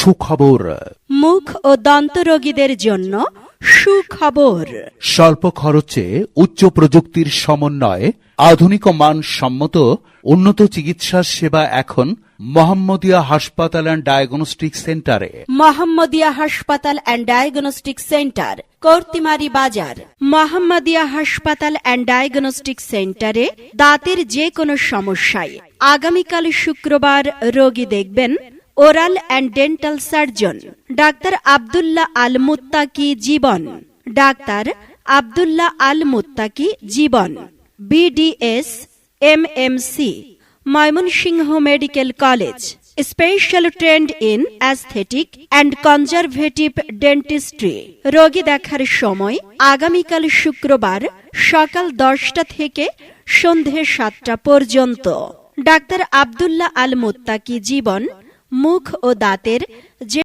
সুখবর। মুখ ও দন্ত রোগীদের জন্য সুখবর। স্বল্প খরচে উচ্চ প্রযুক্তির সমন্বয়ে আধুনিক ও মানসম্মত উন্নত চিকিৎসা সেবা এখন মোহাম্মদিয়া হাসপাতাল অ্যান্ড ডায়াগনস্টিক সেন্টারে। মোহাম্মদিয়া হাসপাতাল অ্যান্ড ডায়াগনস্টিক সেন্টার, কর্তিমারি বাজার। মোহাম্মদিয়া হাসপাতাল অ্যান্ড ডায়াগনস্টিক সেন্টারে দাঁতের যে কোনো সমস্যায় আগামীকাল শুক্রবার রোগী দেখবেন oral and dental surgeon doctor Abdullah Al Muttaki Jibon. Doctor Abdullah Al Muttaki Jibon, BDS MMC, Mymensingh medical college. Special trained in aesthetic and conservative dentistry. রোগী দেখার সময় আগামীকাল শুক্রবার সকাল 10টা থেকে সন্ধে 7টা পর্যন্ত। ডাক্তার আব্দুল্লাহ আল মুত্তাকি জীবন মুখ ও দাঁতের যে